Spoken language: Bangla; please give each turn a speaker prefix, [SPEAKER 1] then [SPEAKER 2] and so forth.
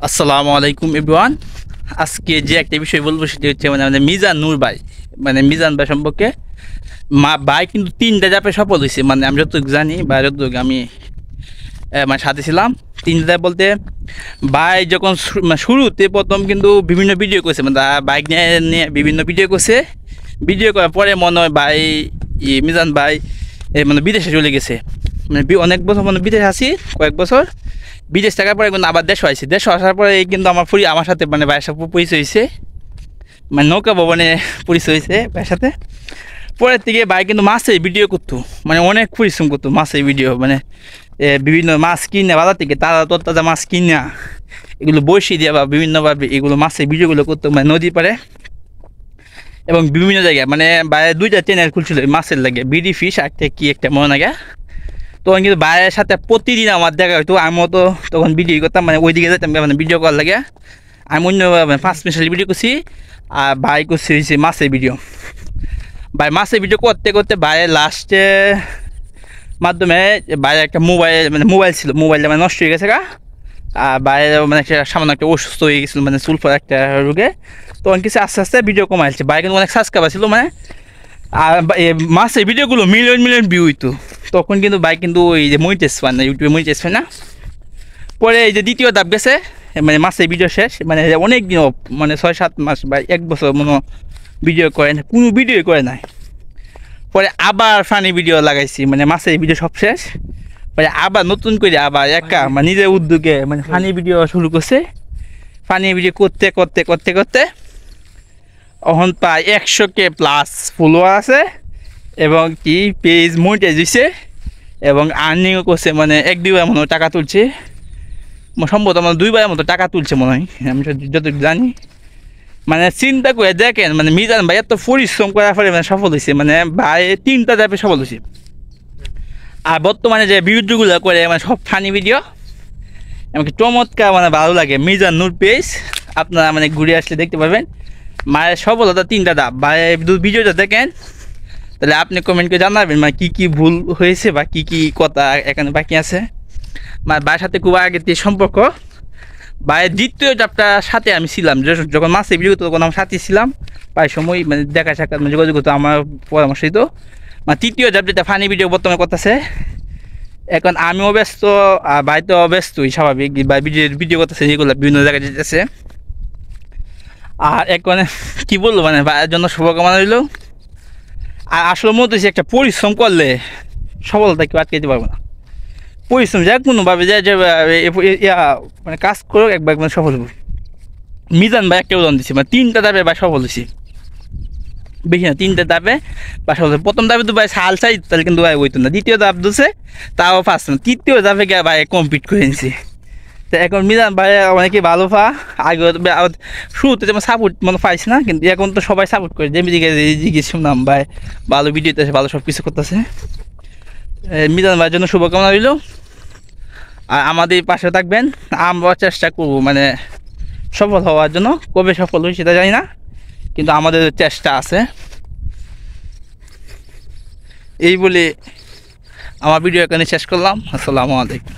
[SPEAKER 1] আসসালামু আলাইকুম এভরিওয়ান। আজকে যে একটা বিষয় বলবো সেটা হচ্ছে মিজান নূর ভাই, মিজান ভাই সম্পর্কে। ভাই কিন্তু 3টা ধাপে সফল হয়েছে, আমি যতটুকু জানি বা যতটুকু আমি সাথে ছিলাম। 3টা ধাপ বলতে ভাই যখন শুরুতে প্রথম কিন্তু বিভিন্ন ভিডিও করছে, বাইক নিয়ে নিয়ে বিভিন্ন ভিডিও করছে। ভিডিও করার পরে মনে হয় ভাই মিজান ভাই বিদেশে চলে গেছে। অনেক বছর বিদেশে আছি, কয়েক বছর বিদেশ থাকার পরে কিন্তু আবার দেশ হয়েছে। দেশ আসার পরে কিন্তু আমার সাথে ভাইয়ের সাথে পরিচয় হয়েছে, নৌকা ভবনে পরিচয় হয়েছে ভাইয়ের সাথে। পরের থেকে ভাই কিন্তু মাছের ভিডিও করতো, অনেক পরিশ্রম করতো মাছের ভিডিও, বিভিন্ন মাছ কিনে বাজার থেকে তাজা মাছ কিনা এগুলো বসিয়ে দিয়ে বা বিভিন্নভাবে এগুলো মাছের ভিডিওগুলো করতো, নদী পারে এবং বিভিন্ন জায়গায়। ভাইয়ের 2টা চ্যানেল খুলছিল মাছের লাগে, বিডি ফিশ একটা কি একটা মনে লাগে। তখন কিন্তু ভাইয়ের সাথে প্রতিদিন আমার দেখা হইতো। আমিও তো তখন ভিডিও করতাম, ওইদিকে যেতাম ভিডিও করার লাগে। আমি অন্য 5 মিনিটের ভিডিও করছি, আর ভাই করছি হয়েছে মাছের ভিডিও। ভাই মাছের ভিডিও করতে করতে ভাইয়ের লাস্টে মাধ্যমে ভাইয়ের একটা মোবাইল ছিল, মোবাইলটা নষ্ট হয়ে গেছে গা। আর ভাইয়ের একটা সামান্য একটা অসুস্থ হয়ে গেছিলো, চুলফার একটা রোগে। তখন কিছু আস্তে আস্তে ভিডিও কমাইছে। ভাই কিন্তু অনেক সাবস্ক্রাইবার ছিল, আর মাছের ভিডিওগুলো মিলিয়ন মিলিয়ন ভিউ হইতো। তখন কিন্তু ভাই কিন্তু ওই যে মনিটাইজ পায় না, ইউটিউবে মনিটাইজ পায় না। পরে এই যে দ্বিতীয় ধাপ গেছে, মাছের ভিডিও শেষ, অনেক দিন 6-7 মাস বা 1 বছর ভিডিও করে না, কোনো ভিডিও করে নাই। পরে আবার ফানি ভিডিও লাগাইছি, মাছের ভিডিও সব শেষ। পরে আবার নতুন করে আবার একা নিজের উদ্যোগে ফানি ভিডিও শুরু করছে। ফানি ভিডিও করতে করতে করতে করতে এখন প্রায় 100K প্লাস ফলোয়ার আছে এবং কি পেজ মনিটাইজ হয়েছে এবং আর্নিংও করছে। 1-2বার মনে হয় টাকা তুলছে, সম্ভবত 2বার মতো টাকা তুলছে মনে হয়, আমি যতটুকু জানি। চিন্তা করে দেখেন, মিজান ভাই এত পরিশ্রম করার পরে সফল হয়েছে। ভাই 3টা ধাপে সফল হয়েছে। আর বর্তমানে যে ভিডিওগুলো করে সব ফানি ভিডিও, এমনকি চমৎকার ভালো লাগে। মিজান নূর পেজ আপনারা ঘুরে আসলে দেখতে পাবেন। মায়ের সফলতা 3টা ধাপ। ভাই ভিডিওটা দেখেন, তাহলে আপনি কমেন্ট করে জানাবেন কী কী ভুল হয়েছে বা কী কী কথা এখানে বাকি আছে। ভাইয়ের সাথে খুব আগের থেকে সম্পর্ক। ভাইয়ের দ্বিতীয় ধাপটার সাথে আমি ছিলাম, যখন মাসে ভিডিও করতো তখন আমার সাথে ছিলাম প্রায় সময়, দেখা সাক্ষাৎ যোগাযোগ করতো আমার পরামর্শ দিত। তৃতীয় ধাপ যেটা ফানি ভিডিও বর্তমানে করতেছে, এখন আমিও ব্যস্ত আর ভাই তো ব্যস্তই স্বাভাবিক, বা ভিডিও করতেছে যেগুলো বিভিন্ন জায়গায় যেতেছে। আর এখন কী বলবো, ভাইয়ের জন্য শুভকামনা রইল। আর আসলে মনে হচ্ছে একটা পরিশ্রম করলে সফলতা কেউ আটকে দিতে পারবো না। পরিশ্রম যাক কোনোভাবে যে কাজ করুক, একবার সফল হব। মিজান ভাই একটা উদাহরণ দিচ্ছি, 3টা ধাপে ভাই সফল হয়েছি, বেশি না 3টা ধাপে বা সফল। প্রথম ধাপে তো ভাই সাল চাই, তাহলে কিন্তু ভাই হইতো না। দ্বিতীয় ধাপ দিচ্ছে তাও ফার্স্ট না, তৃতীয় ধাপে গিয়ে ভাই কমপ্লিট করে নিছি। তো এখন মিজান ভাই অনেকে ভালো আগে শুরুতে যেমন সাপোর্ট পাইছে না, কিন্তু এখন তো সবাই সাপোর্ট করে। জিজ্ঞেস শুনলাম ভাই ভালো ভিডিওতে ভালো সব কিছু করতেছে। মিজান ভাইয়ের জন্য শুভকামনা রইল। আর আমাদের পাশে থাকবেন, আমরা চেষ্টা করবো সফল হওয়ার জন্য। কবে সফল হই সেটা জানি না, কিন্তু আমাদের চেষ্টা আছে। এই বলে আমার ভিডিও এখানে শেষ করলাম। আসসালামু আলাইকুম।